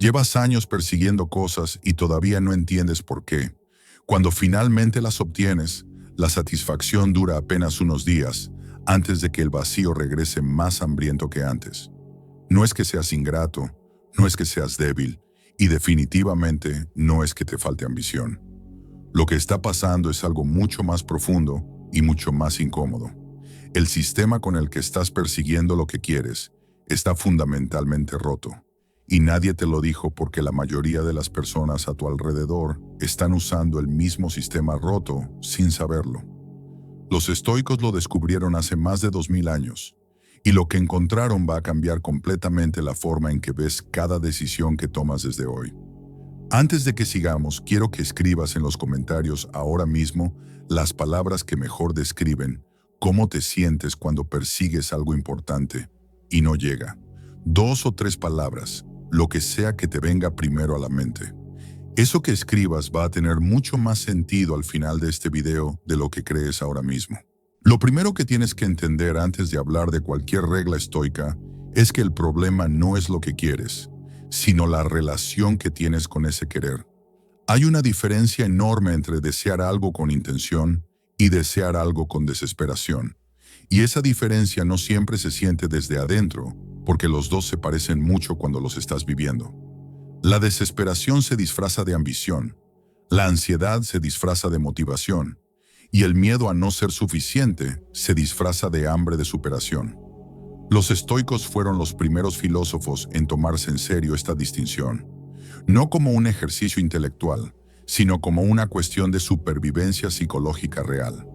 Llevas años persiguiendo cosas y todavía no entiendes por qué. Cuando finalmente las obtienes, la satisfacción dura apenas unos días, antes de que el vacío regrese más hambriento que antes. No es que seas ingrato, no es que seas débil, y definitivamente no es que te falte ambición. Lo que está pasando es algo mucho más profundo y mucho más incómodo. El sistema con el que estás persiguiendo lo que quieres está fundamentalmente roto. Y nadie te lo dijo porque la mayoría de las personas a tu alrededor están usando el mismo sistema roto sin saberlo. Los estoicos lo descubrieron hace más de 2000 años, y lo que encontraron va a cambiar completamente la forma en que ves cada decisión que tomas desde hoy. Antes de que sigamos, quiero que escribas en los comentarios ahora mismo las palabras que mejor describen cómo te sientes cuando persigues algo importante y no llega. 2 o 3 palabras, lo que sea que te venga primero a la mente. Eso que escribas va a tener mucho más sentido al final de este video de lo que crees ahora mismo. Lo primero que tienes que entender antes de hablar de cualquier regla estoica es que el problema no es lo que quieres, sino la relación que tienes con ese querer. Hay una diferencia enorme entre desear algo con intención y desear algo con desesperación. Y esa diferencia no siempre se siente desde adentro, porque los dos se parecen mucho cuando los estás viviendo. La desesperación se disfraza de ambición, la ansiedad se disfraza de motivación, y el miedo a no ser suficiente se disfraza de hambre de superación. Los estoicos fueron los primeros filósofos en tomarse en serio esta distinción, no como un ejercicio intelectual, sino como una cuestión de supervivencia psicológica real.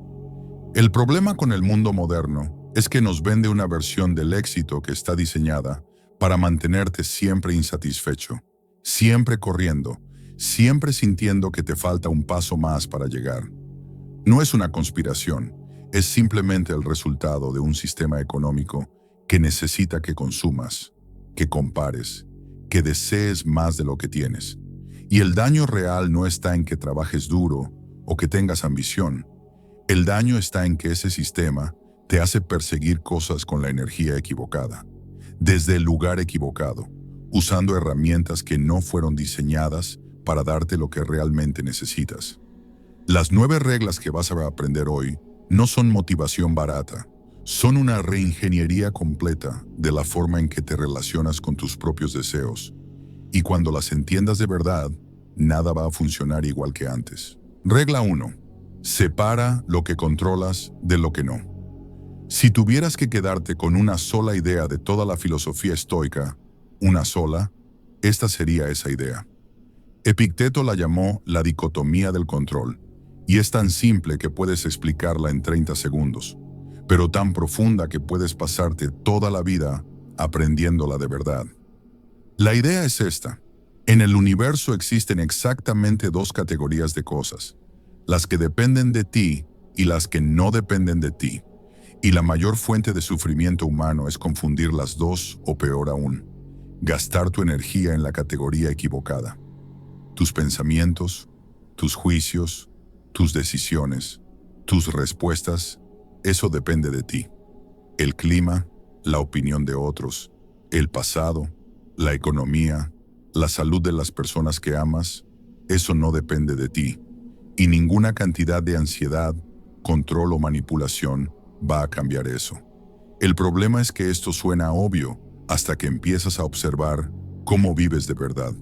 El problema con el mundo moderno es que nos vende una versión del éxito que está diseñada para mantenerte siempre insatisfecho, siempre corriendo, siempre sintiendo que te falta un paso más para llegar. No es una conspiración, es simplemente el resultado de un sistema económico que necesita que consumas, que compares, que desees más de lo que tienes. Y el daño real no está en que trabajes duro o que tengas ambición. El daño está en que ese sistema te hace perseguir cosas con la energía equivocada, desde el lugar equivocado, usando herramientas que no fueron diseñadas para darte lo que realmente necesitas. Las 9 reglas que vas a aprender hoy no son motivación barata, son una reingeniería completa de la forma en que te relacionas con tus propios deseos. Y cuando las entiendas de verdad, nada va a funcionar igual que antes. Regla 1. Separa lo que controlas de lo que no. Si tuvieras que quedarte con una sola idea de toda la filosofía estoica, una sola, esta sería esa idea. Epicteto la llamó la dicotomía del control, y es tan simple que puedes explicarla en 30 segundos, pero tan profunda que puedes pasarte toda la vida aprendiéndola de verdad. La idea es esta. En el universo existen exactamente 2 categorías de cosas, las que dependen de ti y las que no dependen de ti. Y la mayor fuente de sufrimiento humano es confundir las dos o peor aún, gastar tu energía en la categoría equivocada. Tus pensamientos, tus juicios, tus decisiones, tus respuestas, eso depende de ti. El clima, la opinión de otros, el pasado, la economía, la salud de las personas que amas, eso no depende de ti. Y ninguna cantidad de ansiedad, control o manipulación va a cambiar eso. El problema es que esto suena obvio hasta que empiezas a observar cómo vives de verdad.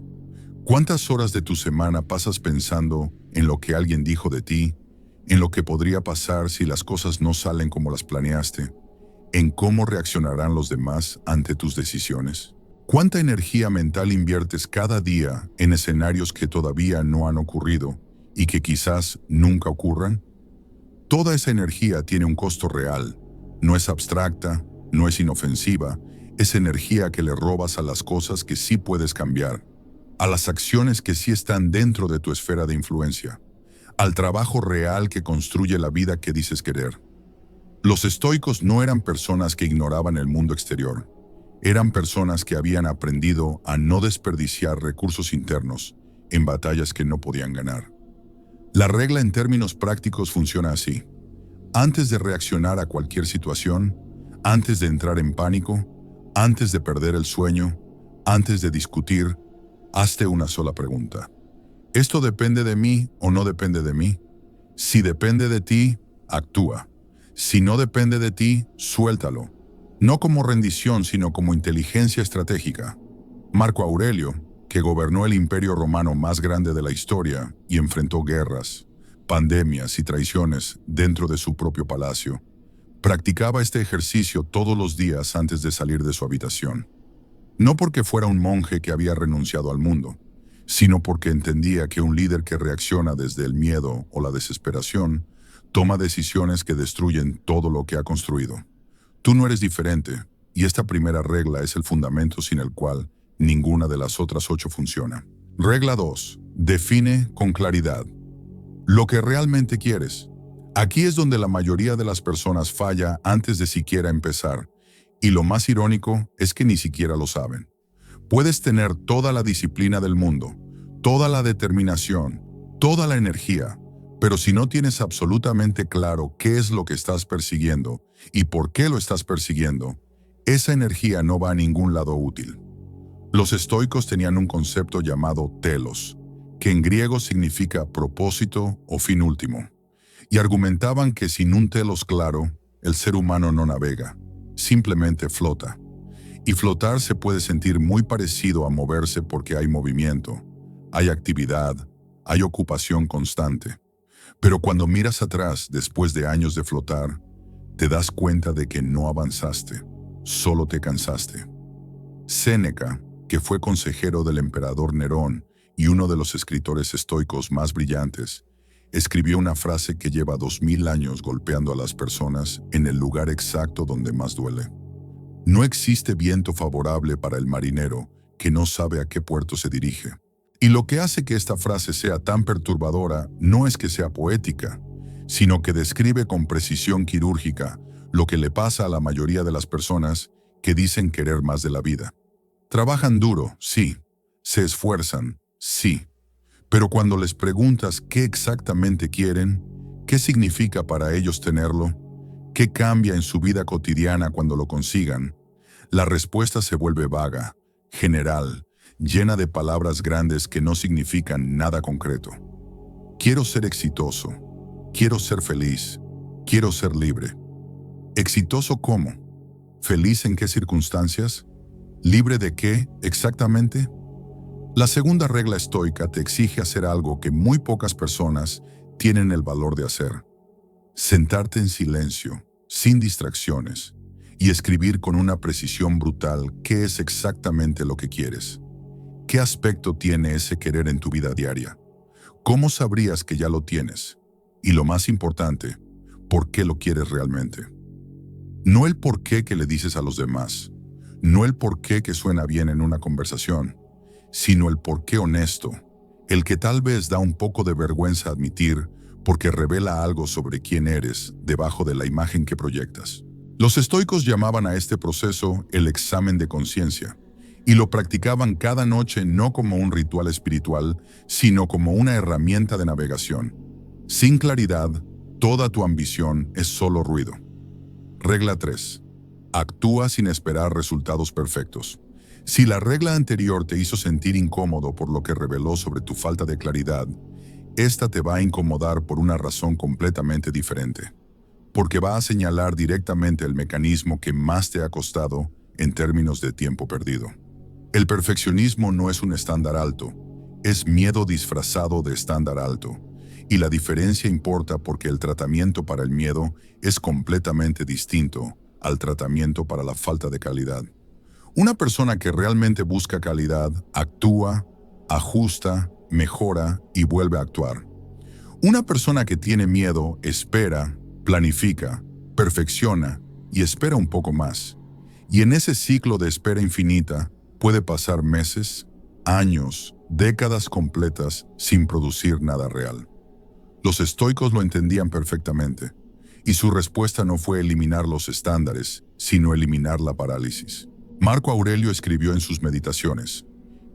¿Cuántas horas de tu semana pasas pensando en lo que alguien dijo de ti, en lo que podría pasar si las cosas no salen como las planeaste, en cómo reaccionarán los demás ante tus decisiones? ¿Cuánta energía mental inviertes cada día en escenarios que todavía no han ocurrido y que quizás nunca ocurran? Toda esa energía tiene un costo real, no es abstracta, no es inofensiva, es energía que le robas a las cosas que sí puedes cambiar, a las acciones que sí están dentro de tu esfera de influencia, al trabajo real que construye la vida que dices querer. Los estoicos no eran personas que ignoraban el mundo exterior, eran personas que habían aprendido a no desperdiciar recursos internos en batallas que no podían ganar. La regla en términos prácticos funciona así. Antes de reaccionar a cualquier situación, antes de entrar en pánico, antes de perder el sueño, antes de discutir, Hazte una sola pregunta. ¿Esto depende de mí o no depende de mí? Si depende de ti, actúa. Si no depende de ti, suéltalo. No como rendición, sino como inteligencia estratégica. Marco Aurelio, que gobernó el imperio romano más grande de la historia y enfrentó guerras, pandemias y traiciones dentro de su propio palacio, practicaba este ejercicio todos los días antes de salir de su habitación. No porque fuera un monje que había renunciado al mundo, sino porque entendía que un líder que reacciona desde el miedo o la desesperación toma decisiones que destruyen todo lo que ha construido. Tú no eres diferente, y esta primera regla es el fundamento sin el cual ninguna de las otras 8 funciona. Regla 2. Define con claridad lo que realmente quieres. Aquí es donde la mayoría de las personas falla antes de siquiera empezar, y lo más irónico es que ni siquiera lo saben. Puedes tener toda la disciplina del mundo, toda la determinación, toda la energía, pero si no tienes absolutamente claro qué es lo que estás persiguiendo y por qué lo estás persiguiendo, esa energía no va a ningún lado útil. Los estoicos tenían un concepto llamado telos, que en griego significa propósito o fin último, y argumentaban que sin un telos claro, el ser humano no navega, simplemente flota. Y flotar se puede sentir muy parecido a moverse porque hay movimiento, hay actividad, hay ocupación constante. Pero cuando miras atrás después de años de flotar, te das cuenta de que no avanzaste, solo te cansaste. Séneca, que fue consejero del emperador Nerón y uno de los escritores estoicos más brillantes, escribió una frase que lleva 2000 años golpeando a las personas en el lugar exacto donde más duele. No existe viento favorable para el marinero que no sabe a qué puerto se dirige. Y lo que hace que esta frase sea tan perturbadora no es que sea poética, sino que describe con precisión quirúrgica lo que le pasa a la mayoría de las personas que dicen querer más de la vida. Trabajan duro, sí. Se esfuerzan, sí. Pero cuando les preguntas qué exactamente quieren, qué significa para ellos tenerlo, qué cambia en su vida cotidiana cuando lo consigan, la respuesta se vuelve vaga, general, llena de palabras grandes que no significan nada concreto. Quiero ser exitoso, quiero ser feliz, quiero ser libre. ¿Exitoso cómo? ¿Feliz en qué circunstancias? ¿Libre de qué exactamente? La segunda regla estoica te exige hacer algo que muy pocas personas tienen el valor de hacer. Sentarte en silencio, sin distracciones, y escribir con una precisión brutal qué es exactamente lo que quieres. ¿Qué aspecto tiene ese querer en tu vida diaria? ¿Cómo sabrías que ya lo tienes? Y lo más importante, ¿por qué lo quieres realmente? No el por qué que le dices a los demás, no el por qué que suena bien en una conversación, sino el por qué honesto, el que tal vez da un poco de vergüenza admitir porque revela algo sobre quién eres debajo de la imagen que proyectas. Los estoicos llamaban a este proceso el examen de conciencia, y lo practicaban cada noche no como un ritual espiritual, sino como una herramienta de navegación. Sin claridad, toda tu ambición es solo ruido. Regla 3. Actúa sin esperar resultados perfectos. Si la regla anterior te hizo sentir incómodo por lo que reveló sobre tu falta de claridad, esta te va a incomodar por una razón completamente diferente. Porque va a señalar directamente el mecanismo que más te ha costado en términos de tiempo perdido. El perfeccionismo no es un estándar alto, es miedo disfrazado de estándar alto. Y la diferencia importa porque el tratamiento para el miedo es completamente distinto al tratamiento para la falta de calidad. Una persona que realmente busca calidad actúa, ajusta, mejora y vuelve a actuar. Una persona que tiene miedo espera, planifica, perfecciona y espera un poco más. Y en ese ciclo de espera infinita puede pasar meses, años, décadas completas sin producir nada real. Los estoicos lo entendían perfectamente, y su respuesta no fue eliminar los estándares, sino eliminar la parálisis. Marco Aurelio escribió en sus meditaciones,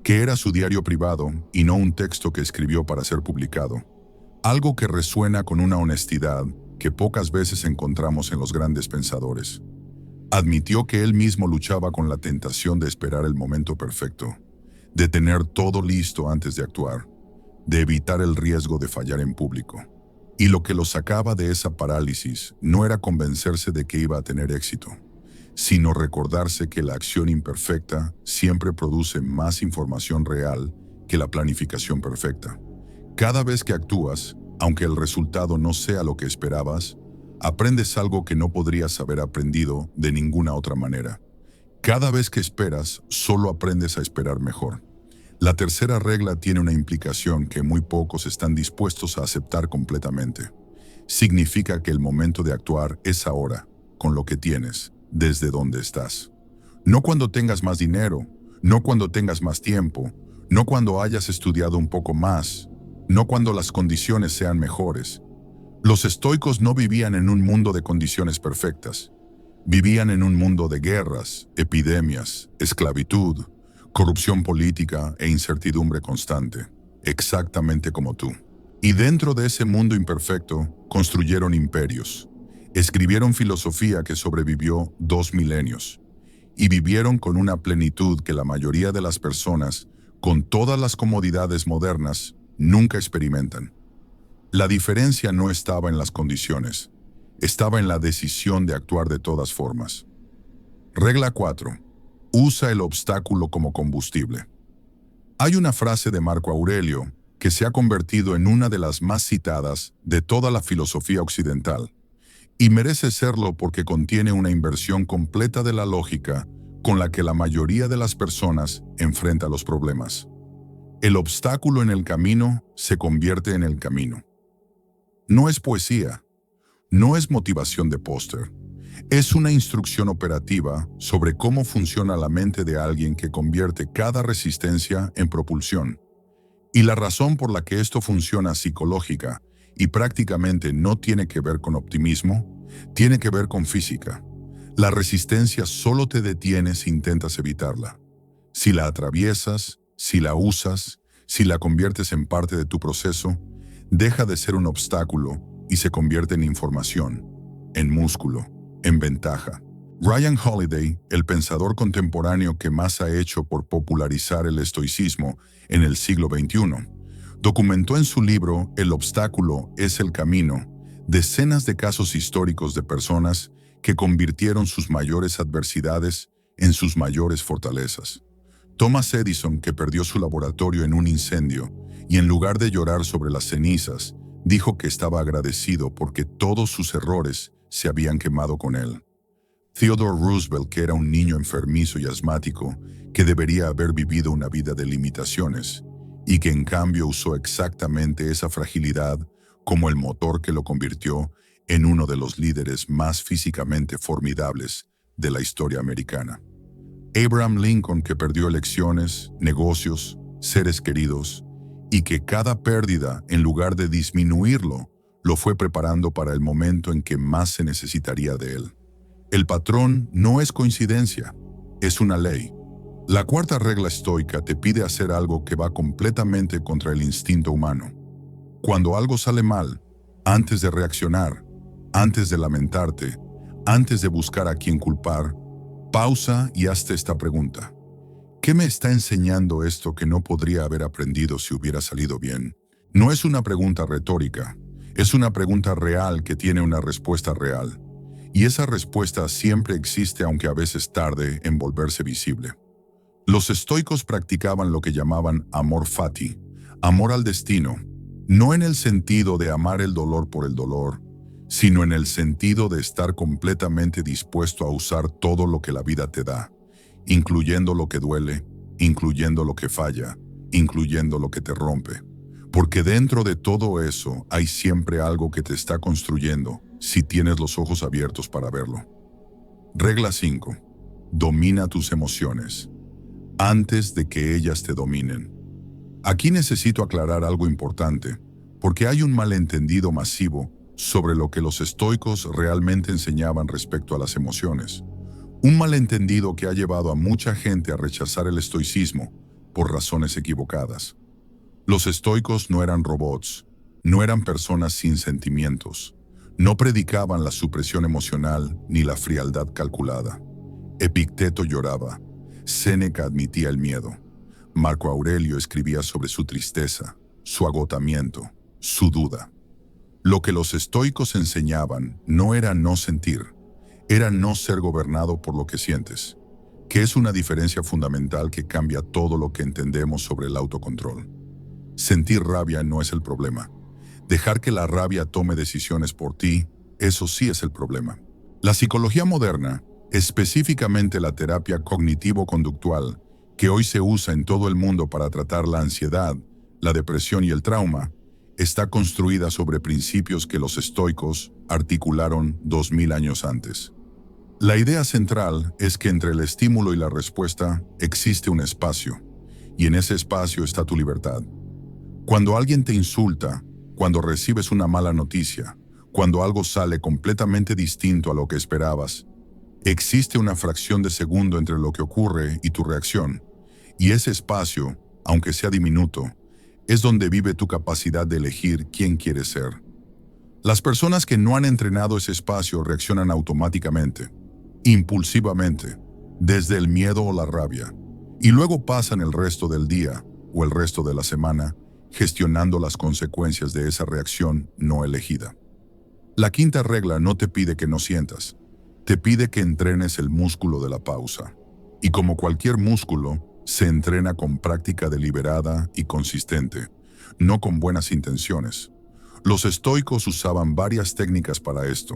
que era su diario privado y no un texto que escribió para ser publicado, algo que resuena con una honestidad que pocas veces encontramos en los grandes pensadores. Admitió que él mismo luchaba con la tentación de esperar el momento perfecto, de tener todo listo antes de actuar, de evitar el riesgo de fallar en público. Y lo que lo sacaba de esa parálisis no era convencerse de que iba a tener éxito, sino recordarse que la acción imperfecta siempre produce más información real que la planificación perfecta. Cada vez que actúas, aunque el resultado no sea lo que esperabas, aprendes algo que no podrías haber aprendido de ninguna otra manera. Cada vez que esperas, solo aprendes a esperar mejor. La tercera regla tiene una implicación que muy pocos están dispuestos a aceptar completamente. Significa que el momento de actuar es ahora, con lo que tienes, desde donde estás. No cuando tengas más dinero, no cuando tengas más tiempo, no cuando hayas estudiado un poco más, no cuando las condiciones sean mejores. Los estoicos no vivían en un mundo de condiciones perfectas. Vivían en un mundo de guerras, epidemias, esclavitud, corrupción política e incertidumbre constante, exactamente como tú. Y dentro de ese mundo imperfecto, construyeron imperios, escribieron filosofía que sobrevivió 2 milenios, y vivieron con una plenitud que la mayoría de las personas, con todas las comodidades modernas, nunca experimentan. La diferencia no estaba en las condiciones, estaba en la decisión de actuar de todas formas. Regla 4. Usa el obstáculo como combustible. Hay una frase de Marco Aurelio que se ha convertido en una de las más citadas de toda la filosofía occidental, y merece serlo porque contiene una inversión completa de la lógica con la que la mayoría de las personas enfrenta los problemas. El obstáculo en el camino se convierte en el camino. No es poesía, no es motivación de póster. Es una instrucción operativa sobre cómo funciona la mente de alguien que convierte cada resistencia en propulsión. Y la razón por la que esto funciona psicológica y prácticamente no tiene que ver con optimismo, tiene que ver con física. La resistencia solo te detiene si intentas evitarla. Si la atraviesas, si la usas, si la conviertes en parte de tu proceso, deja de ser un obstáculo y se convierte en información, en músculo, en ventaja. Ryan Holiday, el pensador contemporáneo que más ha hecho por popularizar el estoicismo en el siglo XXI, documentó en su libro El obstáculo es el camino decenas de casos históricos de personas que convirtieron sus mayores adversidades en sus mayores fortalezas. Thomas Edison, que perdió su laboratorio en un incendio, y en lugar de llorar sobre las cenizas, dijo que estaba agradecido porque todos sus errores se habían quemado con él. Theodore Roosevelt, que era un niño enfermizo y asmático, que debería haber vivido una vida de limitaciones, y que en cambio usó exactamente esa fragilidad como el motor que lo convirtió en uno de los líderes más físicamente formidables de la historia americana. Abraham Lincoln, que perdió elecciones, negocios, seres queridos, y que cada pérdida, en lugar de disminuirlo, lo fue preparando para el momento en que más se necesitaría de él. El patrón no es coincidencia, es una ley. La cuarta regla estoica te pide hacer algo que va completamente contra el instinto humano. Cuando algo sale mal, antes de reaccionar, antes de lamentarte, antes de buscar a quién culpar, pausa y hazte esta pregunta. ¿Qué me está enseñando esto que no podría haber aprendido si hubiera salido bien? No es una pregunta retórica, es una pregunta real que tiene una respuesta real. Y esa respuesta siempre existe, aunque a veces tarde en volverse visible. Los estoicos practicaban lo que llamaban amor fati, amor al destino, no en el sentido de amar el dolor por el dolor, sino en el sentido de estar completamente dispuesto a usar todo lo que la vida te da, incluyendo lo que duele, incluyendo lo que falla, incluyendo lo que te rompe. Porque dentro de todo eso hay siempre algo que te está construyendo, si tienes los ojos abiertos para verlo. Regla 5. Domina tus emociones antes de que ellas te dominen. Aquí necesito aclarar algo importante, porque hay un malentendido masivo sobre lo que los estoicos realmente enseñaban respecto a las emociones. Un malentendido que ha llevado a mucha gente a rechazar el estoicismo por razones equivocadas. Los estoicos no eran robots, no eran personas sin sentimientos. No predicaban la supresión emocional ni la frialdad calculada. Epicteto lloraba. Séneca admitía el miedo. Marco Aurelio escribía sobre su tristeza, su agotamiento, su duda. Lo que los estoicos enseñaban no era no sentir, era no ser gobernado por lo que sientes, que es una diferencia fundamental que cambia todo lo que entendemos sobre el autocontrol. Sentir rabia no es el problema. Dejar que la rabia tome decisiones por ti, eso sí es el problema. La psicología moderna, específicamente la terapia cognitivo-conductual, que hoy se usa en todo el mundo para tratar la ansiedad, la depresión y el trauma, está construida sobre principios que los estoicos articularon 2000 años antes. La idea central es que entre el estímulo y la respuesta existe un espacio, y en ese espacio está tu libertad. Cuando alguien te insulta, cuando recibes una mala noticia, cuando algo sale completamente distinto a lo que esperabas, existe una fracción de segundo entre lo que ocurre y tu reacción, y ese espacio, aunque sea diminuto, es donde vive tu capacidad de elegir quién quieres ser. Las personas que no han entrenado ese espacio reaccionan automáticamente, impulsivamente, desde el miedo o la rabia, y luego pasan el resto del día o el resto de la semana gestionando las consecuencias de esa reacción no elegida. La quinta regla no te pide que no sientas, te pide que entrenes el músculo de la pausa. Y como cualquier músculo, se entrena con práctica deliberada y consistente, no con buenas intenciones. Los estoicos usaban varias técnicas para esto.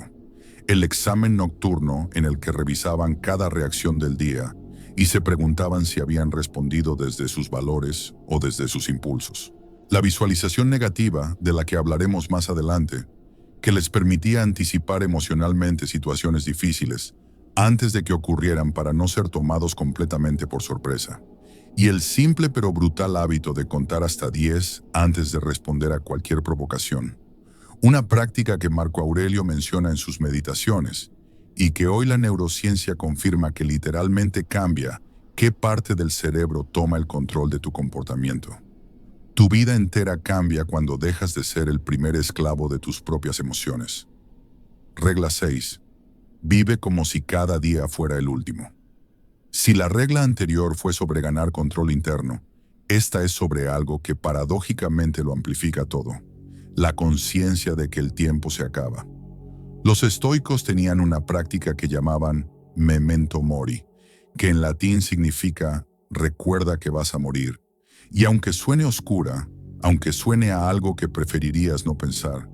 El examen nocturno en el que revisaban cada reacción del día y se preguntaban si habían respondido desde sus valores o desde sus impulsos. La visualización negativa, de la que hablaremos más adelante, que les permitía anticipar emocionalmente situaciones difíciles antes de que ocurrieran para no ser tomados completamente por sorpresa. Y el simple pero brutal hábito de contar hasta 10 antes de responder a cualquier provocación. Una práctica que Marco Aurelio menciona en sus meditaciones y que hoy la neurociencia confirma que literalmente cambia qué parte del cerebro toma el control de tu comportamiento. Tu vida entera cambia cuando dejas de ser el primer esclavo de tus propias emociones. Regla 6. Vive como si cada día fuera el último. Si la regla anterior fue sobre ganar control interno, esta es sobre algo que paradójicamente lo amplifica todo: la conciencia de que el tiempo se acaba. Los estoicos tenían una práctica que llamaban memento mori, que en latín significa recuerda que vas a morir. Y aunque suene oscura, aunque suene a algo que preferirías no pensar,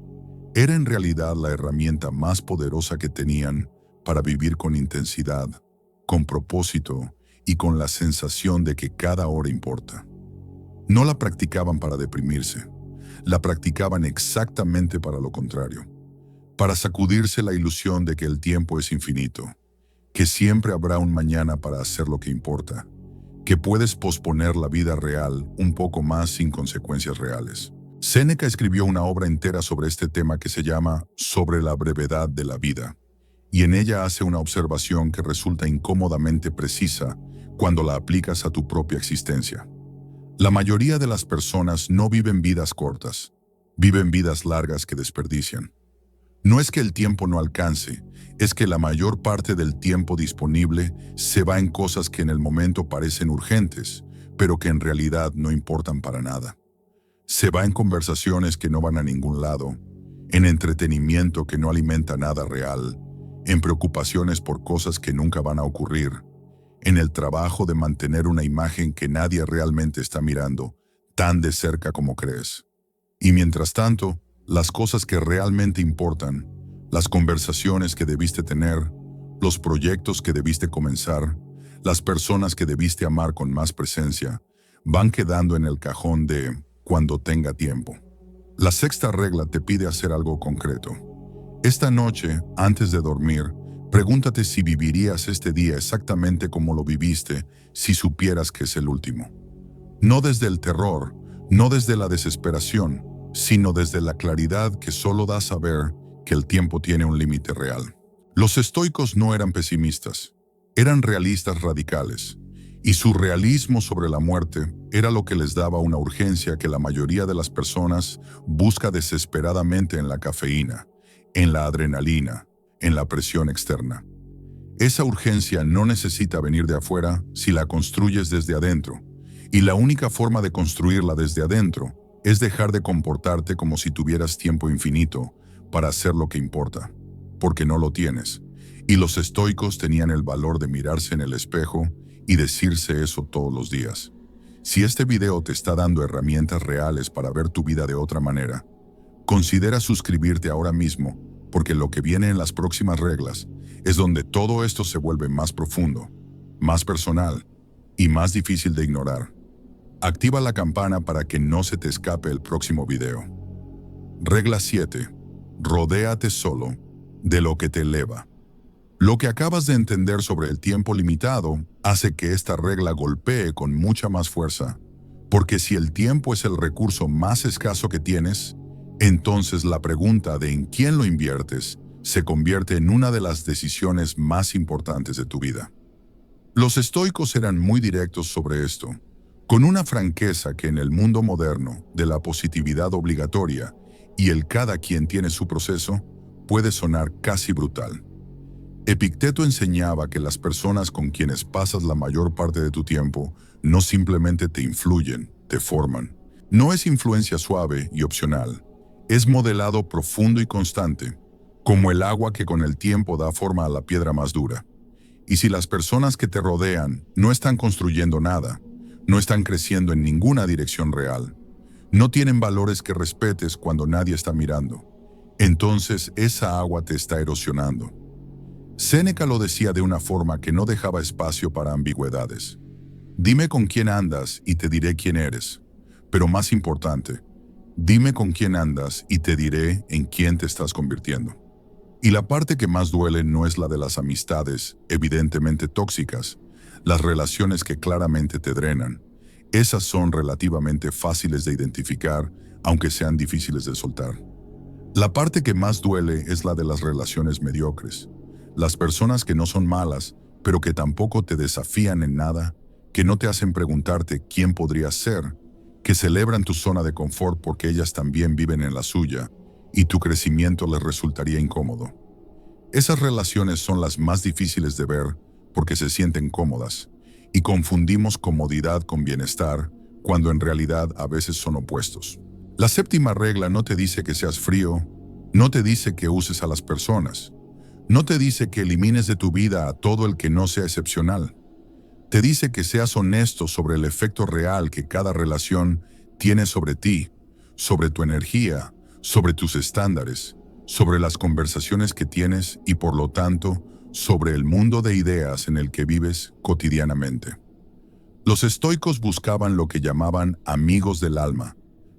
era en realidad la herramienta más poderosa que tenían para vivir con intensidad, con propósito y con la sensación de que cada hora importa. No la practicaban para deprimirse, la practicaban exactamente para lo contrario, para sacudirse la ilusión de que el tiempo es infinito, que siempre habrá un mañana para hacer lo que importa, que puedes posponer la vida real un poco más sin consecuencias reales. Séneca escribió una obra entera sobre este tema que se llama Sobre la brevedad de la vida, y en ella hace una observación que resulta incómodamente precisa cuando la aplicas a tu propia existencia. La mayoría de las personas no viven vidas cortas, viven vidas largas que desperdician. No es que el tiempo no alcance, es que la mayor parte del tiempo disponible se va en cosas que en el momento parecen urgentes, pero que en realidad no importan para nada. Se va en conversaciones que no van a ningún lado, en entretenimiento que no alimenta nada real, en preocupaciones por cosas que nunca van a ocurrir, en el trabajo de mantener una imagen que nadie realmente está mirando, tan de cerca como crees. Y mientras tanto, las cosas que realmente importan, las conversaciones que debiste tener, los proyectos que debiste comenzar, las personas que debiste amar con más presencia, van quedando en el cajón de cuando tenga tiempo. La sexta regla te pide hacer algo concreto. Esta noche, antes de dormir, pregúntate si vivirías este día exactamente como lo viviste si supieras que es el último. No desde el terror, no desde la desesperación, sino desde la claridad que solo da saber que el tiempo tiene un límite real. Los estoicos no eran pesimistas, eran realistas radicales, y su realismo sobre la muerte era lo que les daba una urgencia que la mayoría de las personas busca desesperadamente en la cafeína, en la adrenalina, en la presión externa. Esa urgencia no necesita venir de afuera si la construyes desde adentro, Y la única forma de construirla desde adentro es dejar de comportarte como si tuvieras tiempo infinito para hacer lo que importa, porque no lo tienes. Y los estoicos tenían el valor de mirarse en el espejo y decirse eso todos los días. Si este video te está dando herramientas reales para ver tu vida de otra manera, considera suscribirte ahora mismo, porque lo que viene en las próximas reglas es donde todo esto se vuelve más profundo, más personal y más difícil de ignorar. Activa la campana para que no se te escape el próximo video. Regla 7. Rodéate solo de lo que te eleva. Lo que acabas de entender sobre el tiempo limitado hace que esta regla golpee con mucha más fuerza, porque si el tiempo es el recurso más escaso que tienes, entonces la pregunta de en quién lo inviertes se convierte en una de las decisiones más importantes de tu vida. Los estoicos eran muy directos sobre esto, con una franqueza que en el mundo moderno de la positividad obligatoria y el cada quien tiene su proceso, puede sonar casi brutal. Epicteto enseñaba que las personas con quienes pasas la mayor parte de tu tiempo no simplemente te influyen, te forman. No es influencia suave y opcional, es modelado profundo y constante, como el agua que con el tiempo da forma a la piedra más dura. Y si las personas que te rodean no están construyendo nada, no están creciendo en ninguna dirección real, no tienen valores que respetes cuando nadie está mirando, entonces esa agua te está erosionando. Séneca lo decía de una forma que no dejaba espacio para ambigüedades. Dime con quién andas y te diré quién eres. Pero más importante, dime con quién andas y te diré en quién te estás convirtiendo. Y la parte que más duele no es la de las amistades, evidentemente tóxicas, las relaciones que claramente te drenan. Esas son relativamente fáciles de identificar, aunque sean difíciles de soltar. La parte que más duele es la de las relaciones mediocres. Las personas que no son malas, pero que tampoco te desafían en nada, que no te hacen preguntarte quién podrías ser, que celebran tu zona de confort porque ellas también viven en la suya, y tu crecimiento les resultaría incómodo. Esas relaciones son las más difíciles de ver porque se sienten cómodas, y confundimos comodidad con bienestar, cuando en realidad a veces son opuestos. La séptima regla no te dice que seas frío, no te dice que uses a las personas, no te dice que elimines de tu vida a todo el que no sea excepcional. Te dice que seas honesto sobre el efecto real que cada relación tiene sobre ti, sobre tu energía, sobre tus estándares, sobre las conversaciones que tienes y por lo tanto, sobre el mundo de ideas en el que vives cotidianamente. Los estoicos buscaban lo que llamaban amigos del alma,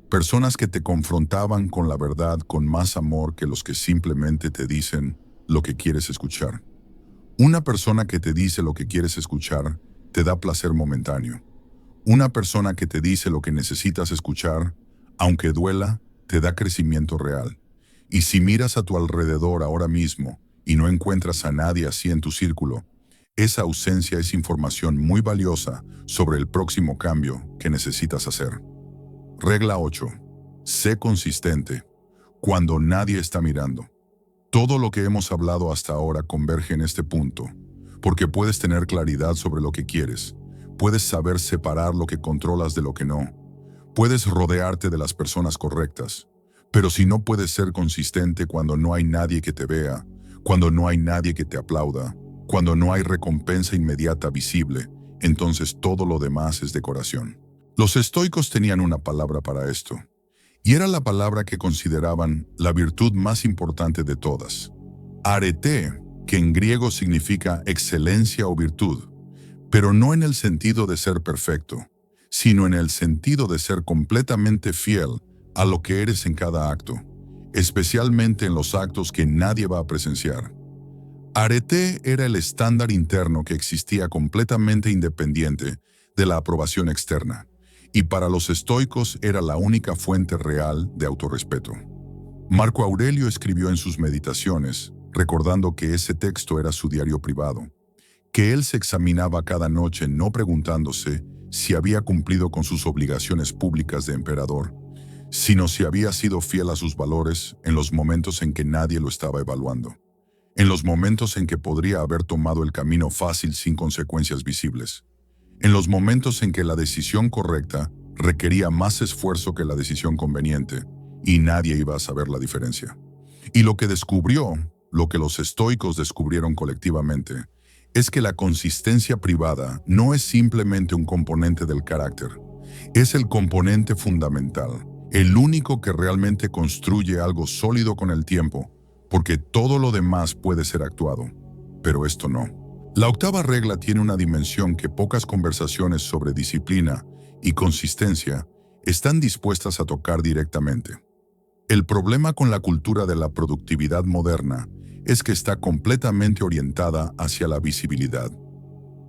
personas que te confrontaban con la verdad con más amor que los que simplemente te dicen lo que quieres escuchar. Una persona que te dice lo que quieres escuchar te da placer momentáneo. Una persona que te dice lo que necesitas escuchar, aunque duela, te da crecimiento real. Y si miras a tu alrededor ahora mismo y no encuentras a nadie así en tu círculo, esa ausencia es información muy valiosa sobre el próximo cambio que necesitas hacer. Regla 8. Sé consistente cuando nadie está mirando. Todo lo que hemos hablado hasta ahora converge en este punto, porque puedes tener claridad sobre lo que quieres, puedes saber separar lo que controlas de lo que no, puedes rodearte de las personas correctas, pero si no puedes ser consistente cuando no hay nadie que te vea, cuando no hay nadie que te aplauda, cuando no hay recompensa inmediata visible, entonces todo lo demás es decoración. Los estoicos tenían una palabra para esto, y era la palabra que consideraban la virtud más importante de todas. Arete, que en griego significa excelencia o virtud, pero no en el sentido de ser perfecto, sino en el sentido de ser completamente fiel a lo que eres en cada acto, especialmente en los actos que nadie va a presenciar. Arete era el estándar interno que existía completamente independiente de la aprobación externa, y para los estoicos era la única fuente real de autorrespeto. Marco Aurelio escribió en sus meditaciones, recordando que ese texto era su diario privado, que él se examinaba cada noche no preguntándose si había cumplido con sus obligaciones públicas de emperador, sino si había sido fiel a sus valores en los momentos en que nadie lo estaba evaluando, en los momentos en que podría haber tomado el camino fácil sin consecuencias visibles. en los momentos en que la decisión correcta requería más esfuerzo que la decisión conveniente, y nadie iba a saber la diferencia. Y lo que descubrió, lo que los estoicos descubrieron colectivamente, es que la consistencia privada no es simplemente un componente del carácter, es el componente fundamental, el único que realmente construye algo sólido con el tiempo, porque todo lo demás puede ser actuado, pero esto no. La octava regla tiene una dimensión que pocas conversaciones sobre disciplina y consistencia están dispuestas a tocar directamente. El problema con la cultura de la productividad moderna es que está completamente orientada hacia la visibilidad.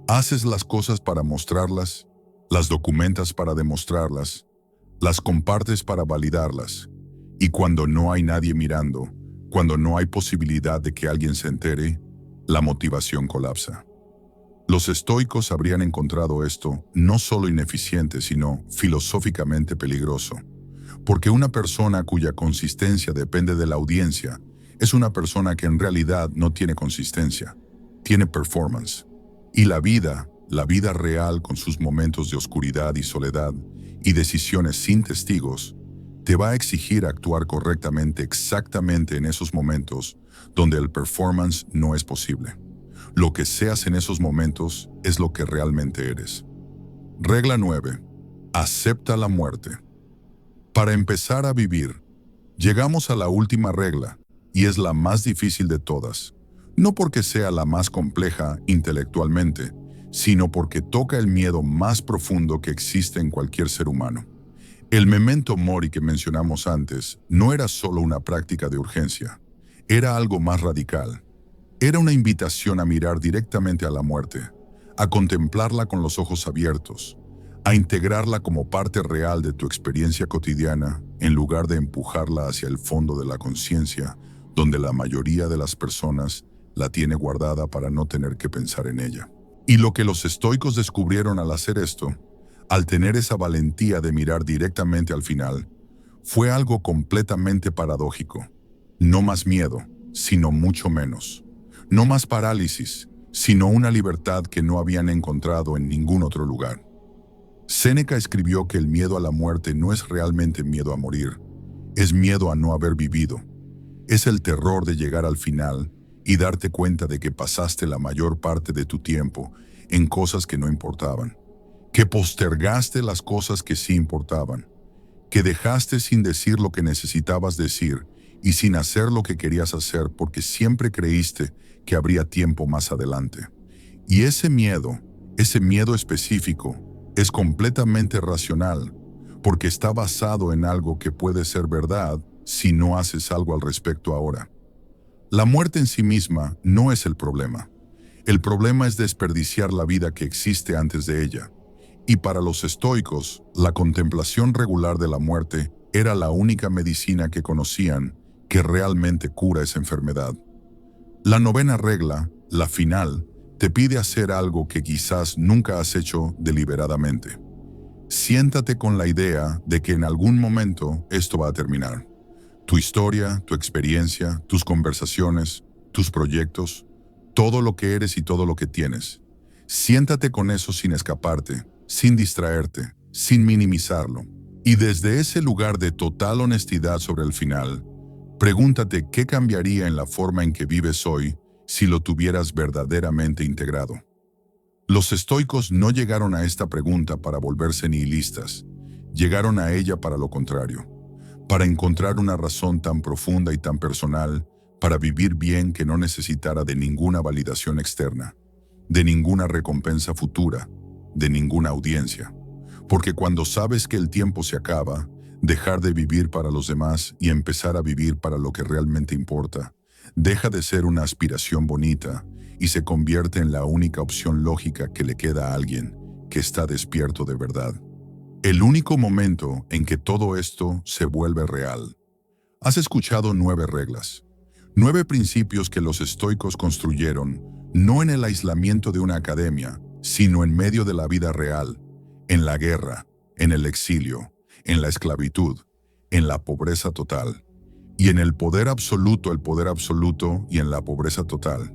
Haces las cosas para mostrarlas, las documentas para demostrarlas, las compartes para validarlas, y cuando no hay nadie mirando, cuando no hay posibilidad de que alguien se entere, la motivación colapsa. Los estoicos habrían encontrado esto no solo ineficiente, sino filosóficamente peligroso, porque una persona cuya consistencia depende de la audiencia es una persona que en realidad no tiene consistencia, tiene performance. Y la vida real con sus momentos de oscuridad y soledad y decisiones sin testigos, te va a exigir actuar correctamente exactamente en esos momentos donde el performance no es posible. Lo que seas en esos momentos es lo que realmente eres. Regla 9. Acepta la muerte. Para empezar a vivir, llegamos a la última regla, y es la más difícil de todas. No porque sea la más compleja intelectualmente, sino porque toca el miedo más profundo que existe en cualquier ser humano. El memento mori que mencionamos antes no era solo una práctica de urgencia, era algo más radical. Era una invitación a mirar directamente a la muerte, a contemplarla con los ojos abiertos, a integrarla como parte real de tu experiencia cotidiana en lugar de empujarla hacia el fondo de la conciencia, donde la mayoría de las personas la tiene guardada para no tener que pensar en ella. Y lo que los estoicos descubrieron al hacer esto, al tener esa valentía de mirar directamente al final, fue algo completamente paradójico. No más miedo, sino mucho menos. No más parálisis, sino una libertad que no habían encontrado en ningún otro lugar. Séneca escribió que el miedo a la muerte no es realmente miedo a morir, es miedo a no haber vivido. Es el terror de llegar al final y darte cuenta de que pasaste la mayor parte de tu tiempo en cosas que no importaban, que postergaste las cosas que sí importaban, que dejaste sin decir lo que necesitabas decir y sin hacer lo que querías hacer porque siempre creíste que habría tiempo más adelante. Y ese miedo específico, es completamente racional, porque está basado en algo que puede ser verdad si no haces algo al respecto ahora. La muerte en sí misma no es el problema. El problema es desperdiciar la vida que existe antes de ella. Y para los estoicos, la contemplación regular de la muerte era la única medicina que conocían que realmente cura esa enfermedad. La novena regla, la final, te pide hacer algo que quizás nunca has hecho deliberadamente. Siéntate con la idea de que en algún momento esto va a terminar. Tu historia, tu experiencia, tus conversaciones, tus proyectos, todo lo que eres y todo lo que tienes. Siéntate con eso sin escaparte, sin distraerte, sin minimizarlo. Y desde ese lugar de total honestidad sobre el final, pregúntate qué cambiaría en la forma en que vives hoy si lo tuvieras verdaderamente integrado. Los estoicos no llegaron a esta pregunta para volverse nihilistas, llegaron a ella para lo contrario, para encontrar una razón tan profunda y tan personal para vivir bien que no necesitara de ninguna validación externa, de ninguna recompensa futura, de ninguna audiencia. Porque cuando sabes que el tiempo se acaba, dejar de vivir para los demás y empezar a vivir para lo que realmente importa, deja de ser una aspiración bonita y se convierte en la única opción lógica que le queda a alguien que está despierto de verdad. El único momento en que todo esto se vuelve real. Has escuchado 9 reglas, 9 principios que los estoicos construyeron no en el aislamiento de una academia, sino en medio de la vida real, en la guerra, en el exilio, en la esclavitud, en la pobreza total, y en el poder absoluto y en la pobreza total.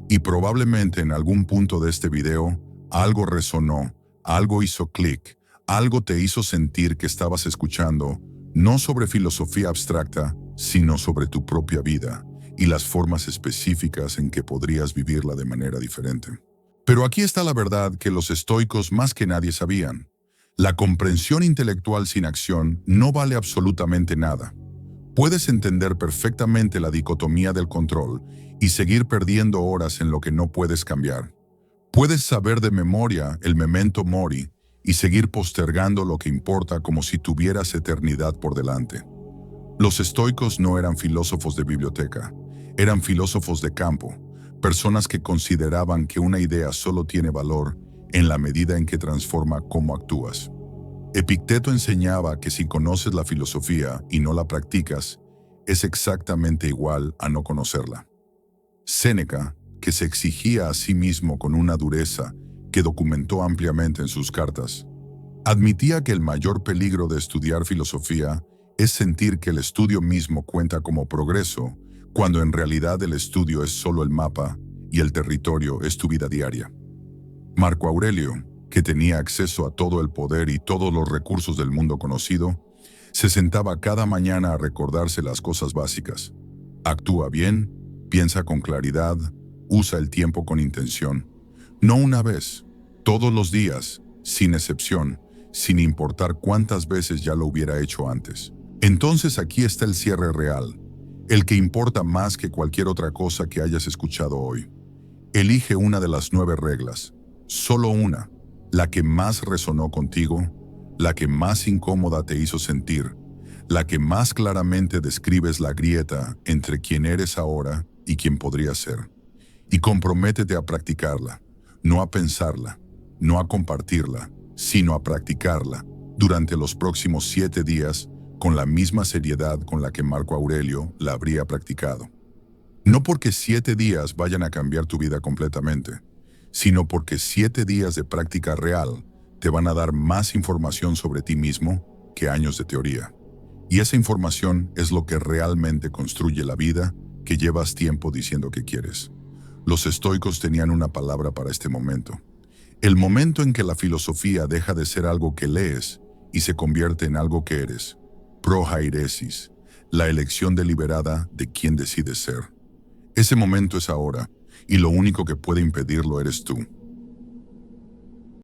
Y probablemente en algún punto de este video algo resonó, Algo hizo clic, algo te hizo sentir que estabas escuchando, no sobre filosofía abstracta, sino sobre tu propia vida y las formas específicas en que podrías vivirla de manera diferente. Pero aquí está la verdad que los estoicos más que nadie sabían. La comprensión intelectual sin acción no vale absolutamente nada. Puedes entender perfectamente la dicotomía del control y seguir perdiendo horas en lo que no puedes cambiar. Puedes saber de memoria el memento mori y seguir postergando lo que importa como si tuvieras eternidad por delante. Los estoicos no eran filósofos de biblioteca, eran filósofos de campo, personas que consideraban que una idea solo tiene valor en la medida en que transforma cómo actúas. Epicteto enseñaba que si conoces la filosofía y no la practicas, es exactamente igual a no conocerla. Séneca, que se exigía a sí mismo con una dureza que documentó ampliamente en sus cartas, admitía que el mayor peligro de estudiar filosofía es sentir que el estudio mismo cuenta como progreso, cuando en realidad el estudio es solo el mapa y el territorio es tu vida diaria. Marco Aurelio, que tenía acceso a todo el poder y todos los recursos del mundo conocido, se sentaba cada mañana a recordarse las cosas básicas. Actúa bien, piensa con claridad, usa el tiempo con intención. No una vez, todos los días, sin excepción, sin importar cuántas veces ya lo hubiera hecho antes. Entonces aquí está el cierre real, el que importa más que cualquier otra cosa que hayas escuchado hoy. Elige una de las 9 reglas, solo una, la que más resonó contigo, la que más incómoda te hizo sentir, la que más claramente describes la grieta entre quién eres ahora y quién podrías ser. Y comprométete a practicarla, no a pensarla, no a compartirla, sino a practicarla durante los próximos 7 días con la misma seriedad con la que Marco Aurelio la habría practicado. No porque 7 días vayan a cambiar tu vida completamente, sino porque 7 días de práctica real te van a dar más información sobre ti mismo que años de teoría. Y esa información es lo que realmente construye la vida que llevas tiempo diciendo que quieres. Los estoicos tenían una palabra para este momento. El momento en que la filosofía deja de ser algo que lees y se convierte en algo que eres. Prohairesis, la elección deliberada de quién decides ser. Ese momento es ahora, y lo único que puede impedirlo eres tú.